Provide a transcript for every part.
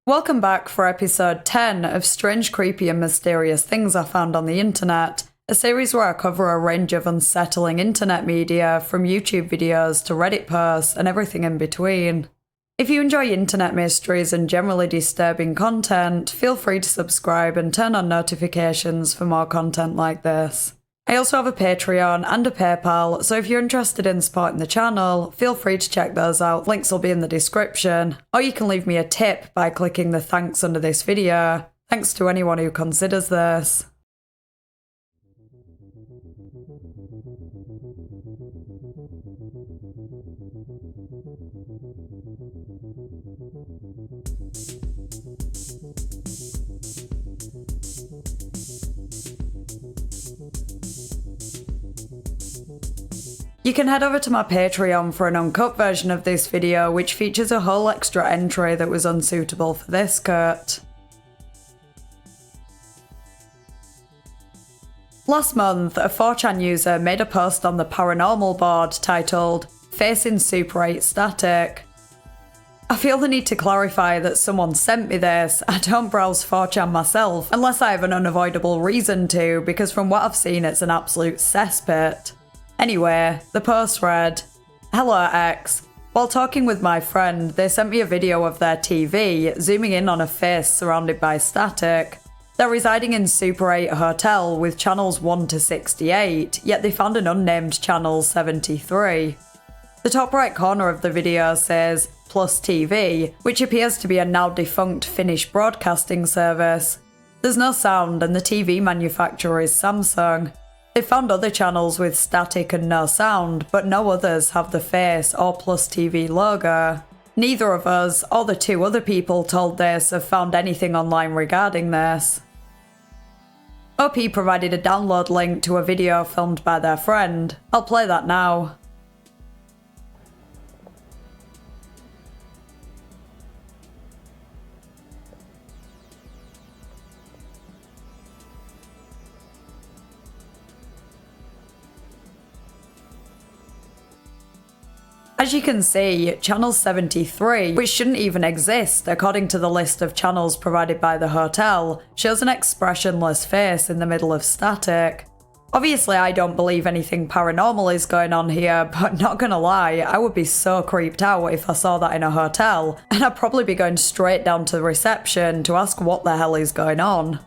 Welcome back for episode 10 of Strange, Creepy and Mysterious Things I Found on the Internet, a series where I cover a range of unsettling internet media, from YouTube videos to Reddit posts and everything in between. If you enjoy internet mysteries and generally disturbing content, feel free to subscribe and turn on notifications for more content like this. I also have a Patreon and a PayPal, so if you're interested in supporting the channel, feel free to check those out, links will be in the description, or you can leave me a tip by clicking the thanks under this video. Thanks to anyone who considers this. You can head over to my Patreon for an uncut version of this video, which features a whole extra entry that was unsuitable for this cut. Last month, a 4chan user made a post on the paranormal board titled, "Facing Super 8 Static." I feel the need to clarify that someone sent me this. I don't browse 4chan myself, unless I have an unavoidable reason to, because from what I've seen it's an absolute cesspit. Anyway, the post read, "Hello X. While talking with my friend, they sent me a video of their TV, zooming in on a face surrounded by static. They're residing in Super 8 Hotel with channels 1 to 68, yet they found an unnamed channel 73. The top right corner of the video says, Plus TV, which appears to be a now defunct Finnish broadcasting service. There's no sound and the TV manufacturer is Samsung. They found other channels with static and no sound, but no others have the face or Plus TV logo. Neither of us, or the two other people told this, have found anything online regarding this." OP provided a download link to a video filmed by their friend. I'll play that now. As you can see, channel 73, which shouldn't even exist according to the list of channels provided by the hotel, shows an expressionless face in the middle of static. Obviously I don't believe anything paranormal is going on here, but not gonna lie, I would be so creeped out if I saw that in a hotel, and I'd probably be going straight down to the reception to ask what the hell is going on.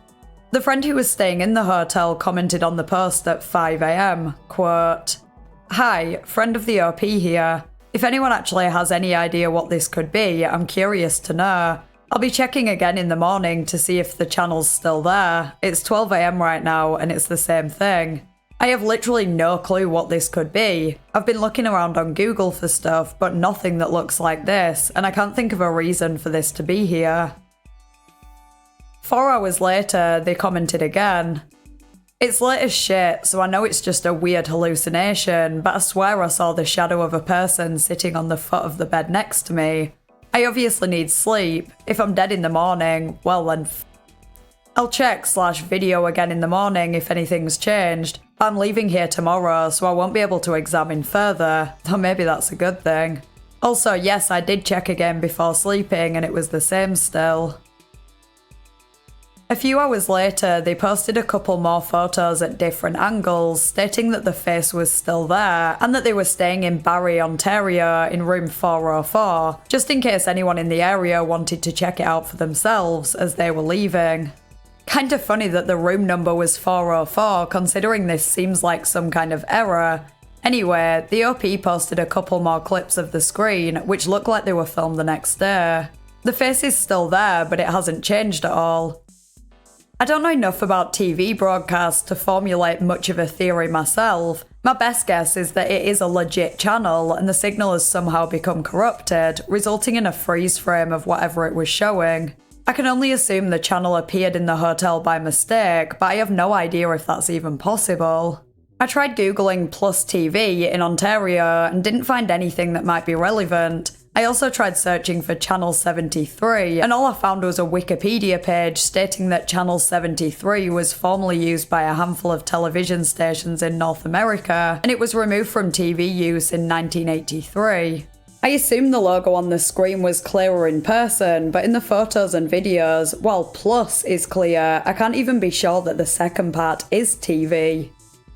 The friend who was staying in the hotel commented on the post at 5 AM, quote, "Hi, friend of the OP here. If anyone actually has any idea what this could be, I'm curious to know. I'll be checking again in the morning to see if the channel's still there. It's 12 AM right now and it's the same thing. I have literally no clue what this could be. I've been looking around on Google for stuff, but nothing that looks like this, and I can't think of a reason for this to be here." 4 hours later, they commented again. "It's late as shit, so I know it's just a weird hallucination, but I swear I saw the shadow of a person sitting on the foot of the bed next to me. I obviously need sleep. If I'm dead in the morning, well then I'll check/video again in the morning if anything's changed. I'm leaving here tomorrow, so I won't be able to examine further, though maybe that's a good thing. Also, yes, I did check again before sleeping and it was the same still." A few hours later, they posted a couple more photos at different angles, stating that the face was still there and that they were staying in Barrie, Ontario in room 404, just in case anyone in the area wanted to check it out for themselves as they were leaving. Kinda funny that the room number was 404, considering this seems like some kind of error. Anyway, the OP posted a couple more clips of the screen, which looked like they were filmed the next day. The face is still there, but it hasn't changed at all. I don't know enough about TV broadcasts to formulate much of a theory myself. My best guess is that it is a legit channel and the signal has somehow become corrupted, resulting in a freeze frame of whatever it was showing. I can only assume the channel appeared in the hotel by mistake, but I have no idea if that's even possible. I tried googling Plus TV in Ontario and didn't find anything that might be relevant. I also tried searching for Channel 73, and all I found was a Wikipedia page stating that Channel 73 was formerly used by a handful of television stations in North America, and it was removed from TV use in 1983. I assume the logo on the screen was clearer in person, but in the photos and videos, while plus is clear, I can't even be sure that the second part is TV.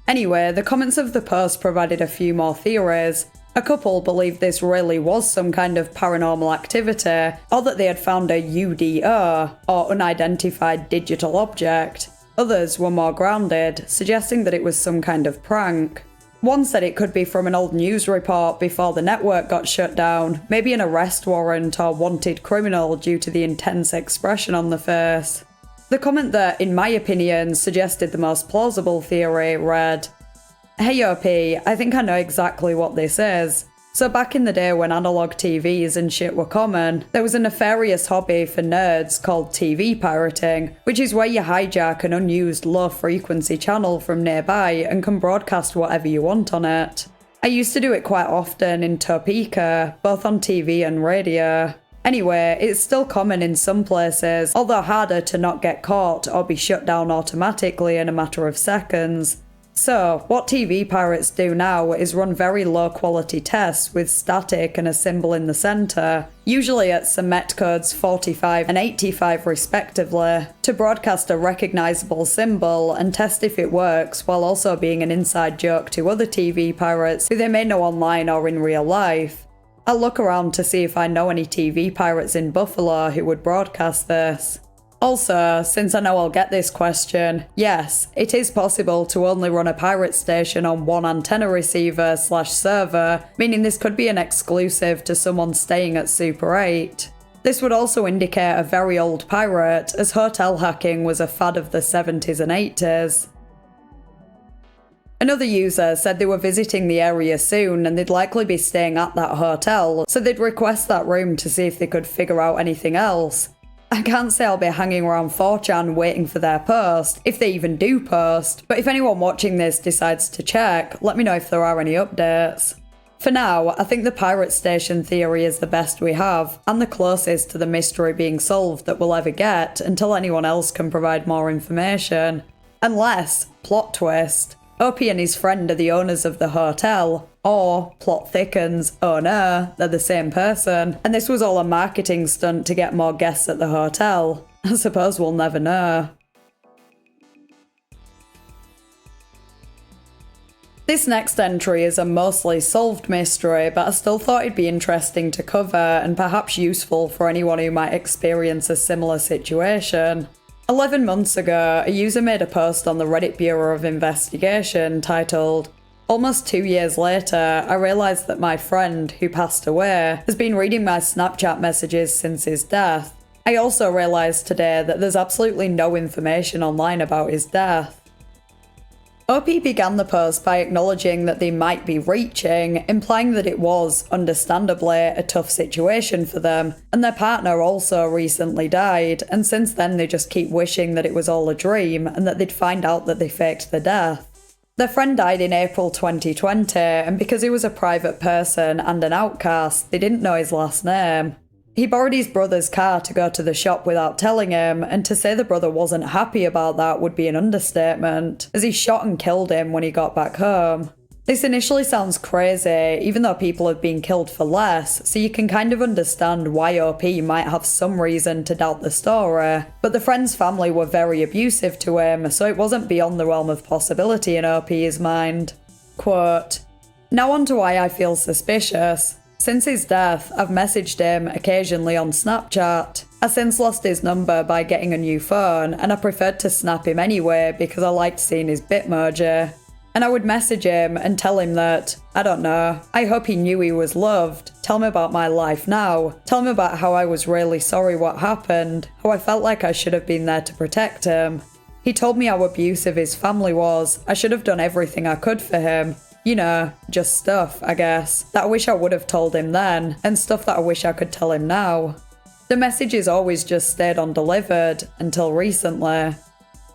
Anyway, the comments of the post provided a few more theories. A couple believed this really was some kind of paranormal activity, or that they had found a UDO, or unidentified digital object. Others were more grounded, suggesting that it was some kind of prank. One said it could be from an old news report before the network got shut down, maybe an arrest warrant or wanted criminal due to the intense expression on the face. The comment that, in my opinion, suggested the most plausible theory read, "Hey OP, I think I know exactly what this is. So back in the day when analog TVs and shit were common, there was a nefarious hobby for nerds called TV pirating, which is where you hijack an unused low-frequency channel from nearby and can broadcast whatever you want on it. I used to do it quite often in Topeka, both on TV and radio. Anyway, it's still common in some places, although harder to not get caught or be shut down automatically in a matter of seconds. So, what TV pirates do now is run very low quality tests with static and a symbol in the centre, usually at some met codes 45 and 85 respectively, to broadcast a recognisable symbol and test if it works, while also being an inside joke to other TV pirates who they may know online or in real life. I'll look around to see if I know any TV pirates in Buffalo who would broadcast this. Also, since I know I'll get this question, yes, it is possible to only run a pirate station on one antenna receiver/server, meaning this could be an exclusive to someone staying at Super 8. This would also indicate a very old pirate, as hotel hacking was a fad of the 70s and 80s. Another user said they were visiting the area soon and they'd likely be staying at that hotel, so they'd request that room to see if they could figure out anything else. I can't say I'll be hanging around 4chan waiting for their post, if they even do post, but if anyone watching this decides to check, let me know if there are any updates. For now, I think the pirate station theory is the best we have, and the closest to the mystery being solved that we'll ever get until anyone else can provide more information. Unless, plot twist, Opie and his friend are the owners of the hotel, or, plot thickens, oh no, they're the same person, and this was all a marketing stunt to get more guests at the hotel. I suppose we'll never know. This next entry is a mostly solved mystery, but I still thought it'd be interesting to cover and perhaps useful for anyone who might experience a similar situation. 11 months ago, a user made a post on the Reddit Bureau of Investigation titled, "Almost 2 years later, I realised that my friend, who passed away, has been reading my Snapchat messages since his death. I also realised today that there's absolutely no information online about his death." OP began the post by acknowledging that they might be reaching, implying that it was, understandably, a tough situation for them, and their partner also recently died, and since then they just keep wishing that it was all a dream and that they'd find out that they faked the death. Their friend died in April 2020, and because he was a private person and an outcast, they didn't know his last name. He borrowed his brother's car to go to the shop without telling him, and to say the brother wasn't happy about that would be an understatement, as he shot and killed him when he got back home. This initially sounds crazy, even though people have been killed for less, so you can kind of understand why OP might have some reason to doubt the story, but the friend's family were very abusive to him, so it wasn't beyond the realm of possibility in OP's mind. Quote, "Now on to why I feel suspicious. Since his death, I've messaged him occasionally on Snapchat. I since lost his number by getting a new phone, and I preferred to snap him anyway because I liked seeing his Bitmoji. And I would message him and tell him that, I don't know, I hope he knew he was loved, tell him about my life now, tell him about how I was really sorry what happened, how I felt like I should have been there to protect him. He told me how abusive his family was, I should have done everything I could for him. You know, just stuff, I guess, that I wish I would have told him then, and stuff that I wish I could tell him now. The messages always just stayed undelivered, until recently.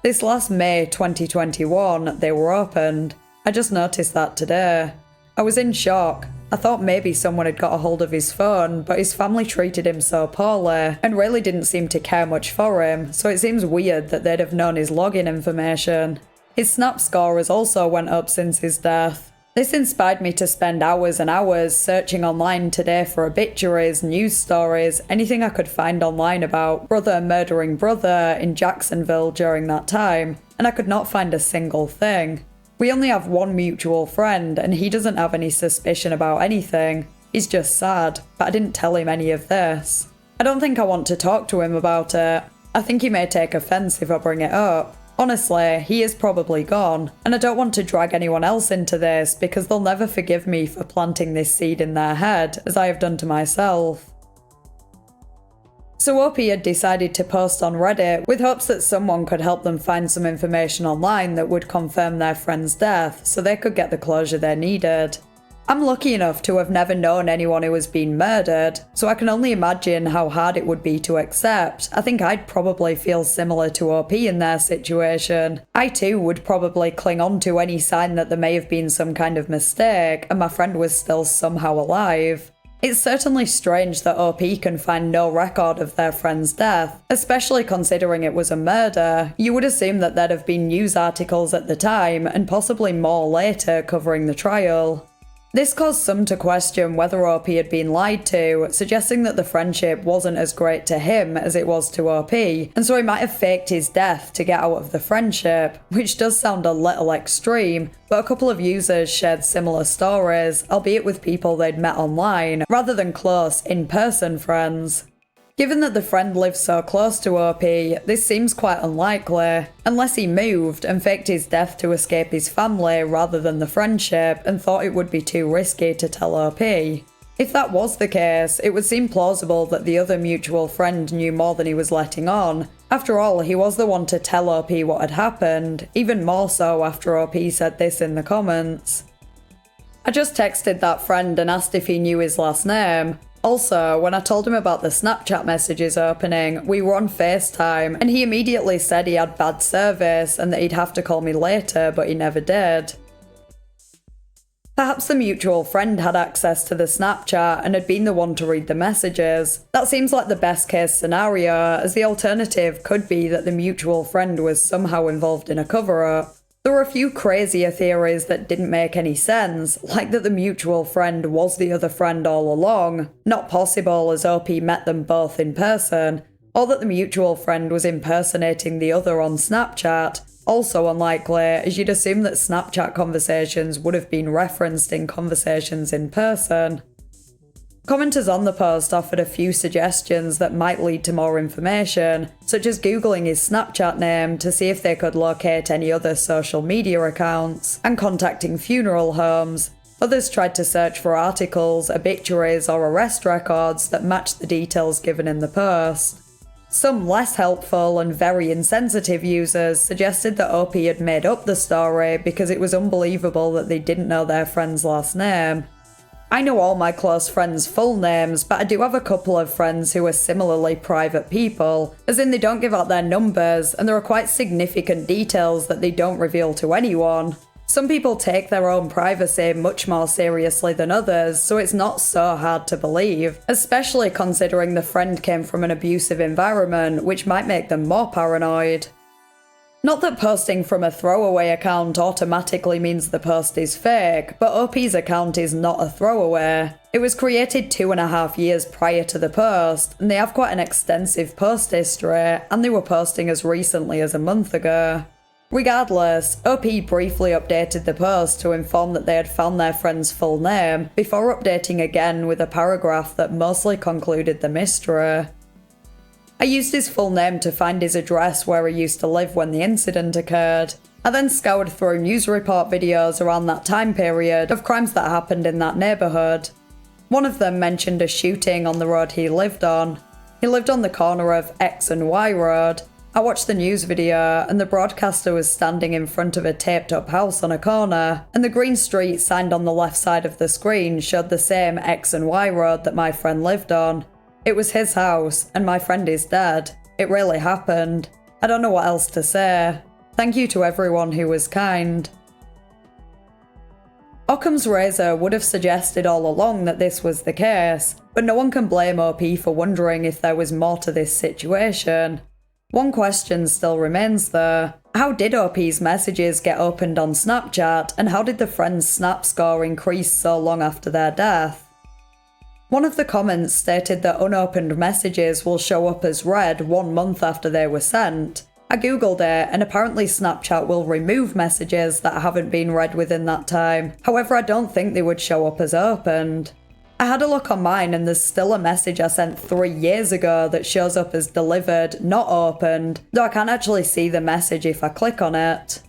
This last May 2021, they were opened. I just noticed that today. I was in shock. I thought maybe someone had got a hold of his phone, but his family treated him so poorly, and really didn't seem to care much for him, so it seems weird that they'd have known his login information. His Snap score has also went up since his death. This inspired me to spend hours and hours searching online today for obituaries, news stories, anything I could find online about brother murdering brother in Jacksonville during that time, and I could not find a single thing. We only have one mutual friend, and he doesn't have any suspicion about anything. He's just sad, but I didn't tell him any of this. I don't think I want to talk to him about it. I think he may take offense if I bring it up. Honestly, he is probably gone, and I don't want to drag anyone else into this because they'll never forgive me for planting this seed in their head, as I have done to myself. So OP had decided to post on Reddit with hopes that someone could help them find some information online that would confirm their friend's death so they could get the closure they needed. I'm lucky enough to have never known anyone who has been murdered, so I can only imagine how hard it would be to accept. I think I'd probably feel similar to OP in their situation. I too would probably cling on to any sign that there may have been some kind of mistake and my friend was still somehow alive. It's certainly strange that OP can find no record of their friend's death, especially considering it was a murder. You would assume that there'd have been news articles at the time and possibly more later covering the trial. This caused some to question whether OP had been lied to, suggesting that the friendship wasn't as great to him as it was to OP, and so he might have faked his death to get out of the friendship, which does sound a little extreme, but a couple of users shared similar stories, albeit with people they'd met online, rather than close, in-person friends. Given that the friend lived so close to OP, this seems quite unlikely, unless he moved and faked his death to escape his family rather than the friendship and thought it would be too risky to tell OP. If that was the case, it would seem plausible that the other mutual friend knew more than he was letting on. After all, he was the one to tell OP what had happened, even more so after OP said this in the comments. I just texted that friend and asked if he knew his last name. Also, when I told him about the Snapchat messages opening, we were on FaceTime and he immediately said he had bad service and that he'd have to call me later, but he never did. Perhaps the mutual friend had access to the Snapchat and had been the one to read the messages. That seems like the best case scenario, as the alternative could be that the mutual friend was somehow involved in a cover-up. There were a few crazier theories that didn't make any sense, like that the mutual friend was the other friend all along, not possible as OP met them both in person, or that the mutual friend was impersonating the other on Snapchat, also unlikely as you'd assume that Snapchat conversations would have been referenced in conversations in person. Commenters on the post offered a few suggestions that might lead to more information, such as googling his Snapchat name to see if they could locate any other social media accounts, and contacting funeral homes. Others tried to search for articles, obituaries, or arrest records that matched the details given in the post. Some less helpful and very insensitive users suggested that OP had made up the story because it was unbelievable that they didn't know their friend's last name. I know all my close friends' full names, but I do have a couple of friends who are similarly private people, as in they don't give out their numbers, and there are quite significant details that they don't reveal to anyone. Some people take their own privacy much more seriously than others, so it's not so hard to believe, especially considering the friend came from an abusive environment, which might make them more paranoid. Not that posting from a throwaway account automatically means the post is fake, but OP's account is not a throwaway. It was created 2.5 years prior to the post, and they have quite an extensive post history, and they were posting as recently as a month ago. Regardless, OP briefly updated the post to inform that they had found their friend's full name, before updating again with a paragraph that mostly concluded the mystery. I used his full name to find his address where he used to live when the incident occurred. I then scoured through news report videos around that time period of crimes that happened in that neighbourhood. One of them mentioned a shooting on the road he lived on. He lived on the corner of X and Y road. I watched the news video and the broadcaster was standing in front of a taped up house on a corner, and the green street signed on the left side of the screen showed the same X and Y road that my friend lived on. It was his house, and my friend is dead. It really happened. I don't know what else to say. Thank you to everyone who was kind. Occam's razor would have suggested all along that this was the case, but no one can blame OP for wondering if there was more to this situation. One question still remains though. How did OP's messages get opened on Snapchat, and how did the friend's snap score increase so long after their death? One of the comments stated that unopened messages will show up as read 1 month after they were sent. I googled it, and apparently Snapchat will remove messages that haven't been read within that time. However, I don't think they would show up as opened. I had a look on mine and there's still a message I sent 3 years ago that shows up as delivered, not opened, though I can't actually see the message if I click on it.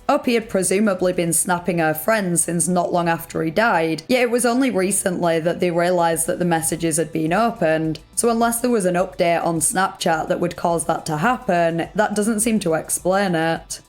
OP had presumably been snapping her friend since not long after he died, yet it was only recently that they realised that the messages had been opened, so unless there was an update on Snapchat that would cause that to happen, that doesn't seem to explain it.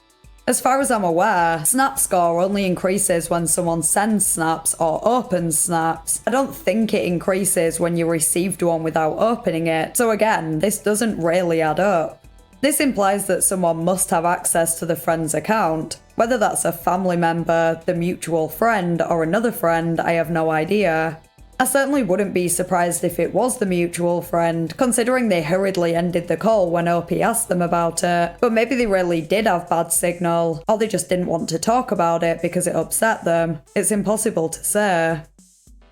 As far as I'm aware, snap score only increases when someone sends snaps or opens snaps. I don't think it increases when you received one without opening it, so again, this doesn't really add up. This implies that someone must have access to the friend's account. Whether that's a family member, the mutual friend, or another friend, I have no idea. I certainly wouldn't be surprised if it was the mutual friend, considering they hurriedly ended the call when OP asked them about it, but maybe they really did have bad signal, or they just didn't want to talk about it because it upset them. It's impossible to say.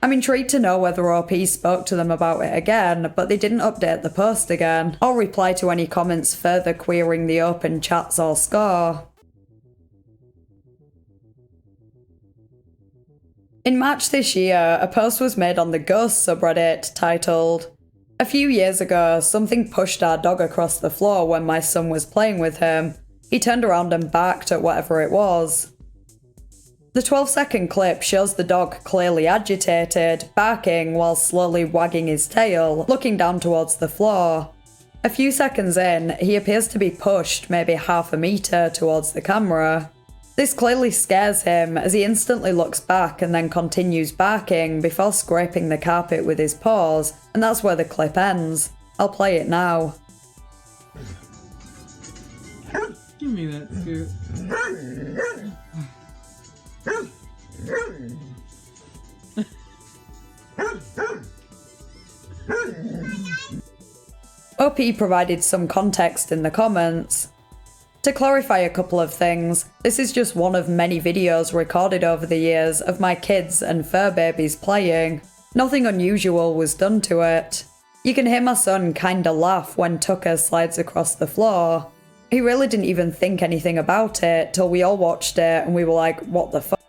I'm intrigued to know whether OP spoke to them about it again, but they didn't update the post again, or reply to any comments further querying the open chats or score. In March this year, a post was made on the Ghost subreddit titled, "A few years ago, something pushed our dog across the floor when my son was playing with him. He turned around and barked at whatever it was." The 12-second clip shows the dog clearly agitated, barking while slowly wagging his tail, looking down towards the floor. A few seconds in, he appears to be pushed maybe half a metre towards the camera. This clearly scares him as he instantly looks back and then continues barking before scraping the carpet with his paws, and that's where the clip ends. I'll play it now. Give me that scoop. OP provided some context in the comments. To clarify a couple of things, this is just one of many videos recorded over the years of my kids and fur babies playing. Nothing unusual was done to it. You can hear my son kinda laugh when Tucker slides across the floor. He really didn't even think anything about it till we all watched it and we were like, what the fuck?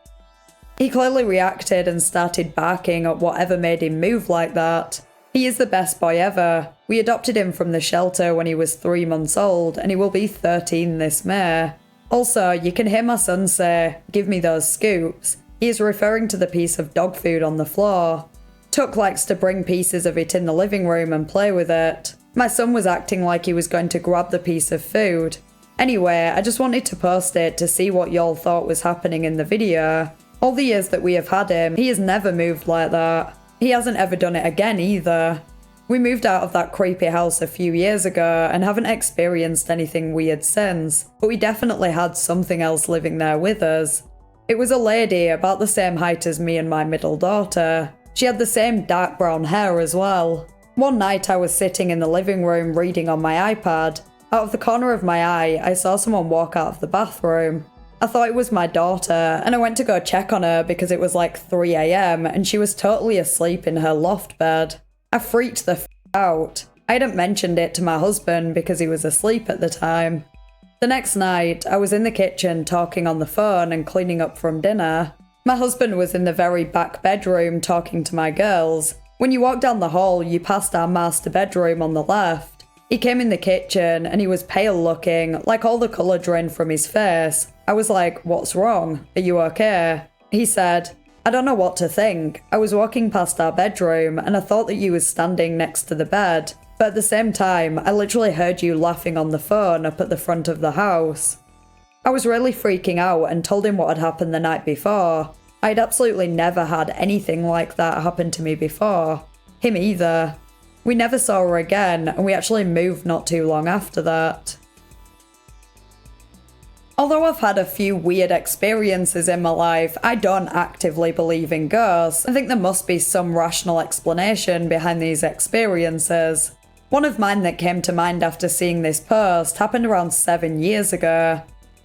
He clearly reacted and started barking at whatever made him move like that. He is the best boy ever. We adopted him from the shelter when he was 3 months old, and he will be 13 this May. Also, you can hear my son say, "Give me those scoops." He is referring to the piece of dog food on the floor. Tuck likes to bring pieces of it in the living room and play with it. My son was acting like he was going to grab the piece of food. Anyway, I just wanted to post it to see what y'all thought was happening in the video. All the years that we have had him, he has never moved like that. He hasn't ever done it again either. We moved out of that creepy house a few years ago and haven't experienced anything weird since, but we definitely had something else living there with us. It was a lady about the same height as me and my middle daughter. She had the same dark brown hair as well. One night I was sitting in the living room reading on my iPad. Out of the corner of my eye, I saw someone walk out of the bathroom. I thought it was my daughter, and I went to go check on her because it was like 3 AM and she was totally asleep in her loft bed. I freaked the f out. I hadn't mentioned it to my husband because he was asleep at the time. The next night, I was in the kitchen talking on the phone and cleaning up from dinner. My husband was in the very back bedroom talking to my girls. When you walk down the hall, you passed our master bedroom on the left. He came in the kitchen and he was pale looking, like all the colour drained from his face. I was like, "What's wrong? Are you okay?" He said, "I don't know what to think. I was walking past our bedroom and I thought that you was standing next to the bed. But at the same time, I literally heard you laughing on the phone up at the front of the house." I was really freaking out and told him what had happened the night before. I'd absolutely never had anything like that happen to me before. Him either. We never saw her again, and we actually moved not too long after that. Although I've had a few weird experiences in my life, I don't actively believe in ghosts. I think there must be some rational explanation behind these experiences. One of mine that came to mind after seeing this post happened around 7 years ago.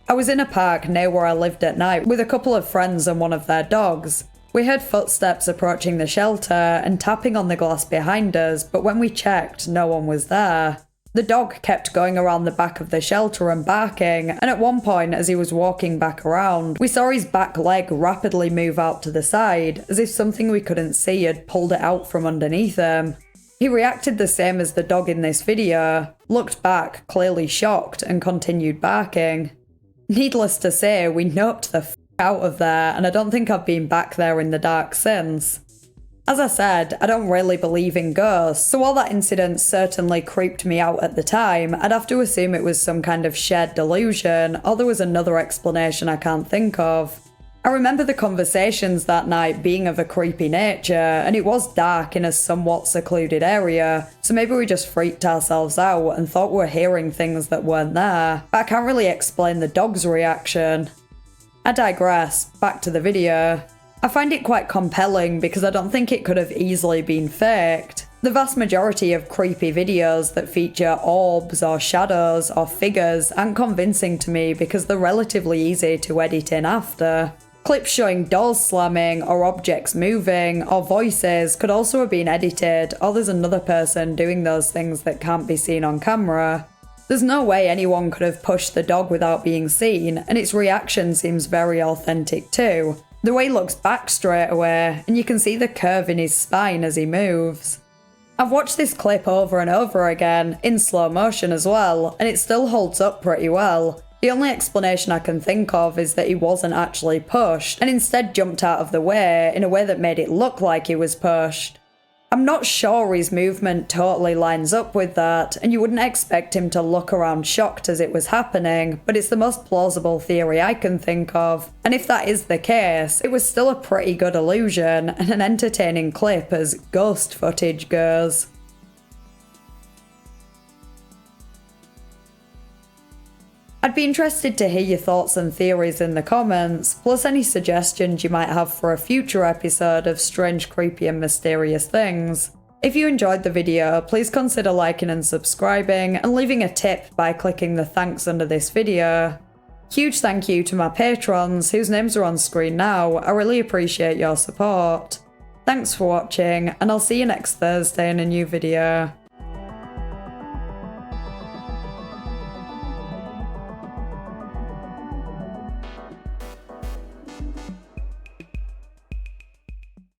I was in a park near where I lived at night with a couple of friends and one of their dogs. We heard footsteps approaching the shelter and tapping on the glass behind us, but when we checked, no one was there. The dog kept going around the back of the shelter and barking, and at one point as he was walking back around, we saw his back leg rapidly move out to the side, as if something we couldn't see had pulled it out from underneath him. He reacted the same as the dog in this video, looked back, clearly shocked, and continued barking. Needless to say, we noped the out of there, and I don't think I've been back there in the dark since. As I said, I don't really believe in ghosts, so while that incident certainly creeped me out at the time, I'd have to assume it was some kind of shared delusion, or there was another explanation I can't think of. I remember the conversations that night being of a creepy nature, and it was dark in a somewhat secluded area, so maybe we just freaked ourselves out and thought we were hearing things that weren't there, but I can't really explain the dog's reaction. I digress, back to the video. I find it quite compelling because I don't think it could have easily been faked. The vast majority of creepy videos that feature orbs or shadows or figures aren't convincing to me because they're relatively easy to edit in after. Clips showing doors slamming or objects moving or voices could also have been edited, or there's another person doing those things that can't be seen on camera. There's no way anyone could have pushed the dog without being seen, and its reaction seems very authentic too. The way he looks back straight away, and you can see the curve in his spine as he moves. I've watched this clip over and over again, in slow motion as well, and it still holds up pretty well. The only explanation I can think of is that he wasn't actually pushed, and instead jumped out of the way in a way that made it look like he was pushed. I'm not sure his movement totally lines up with that, and you wouldn't expect him to look around shocked as it was happening, but it's the most plausible theory I can think of, and if that is the case, it was still a pretty good illusion and an entertaining clip as ghost footage goes. I'd be interested to hear your thoughts and theories in the comments, plus any suggestions you might have for a future episode of Strange, Creepy and Mysterious Things. If you enjoyed the video, please consider liking and subscribing, and leaving a tip by clicking the thanks under this video. Huge thank you to my patrons, whose names are on screen now. I really appreciate your support. Thanks for watching, and I'll see you next Thursday in a new video.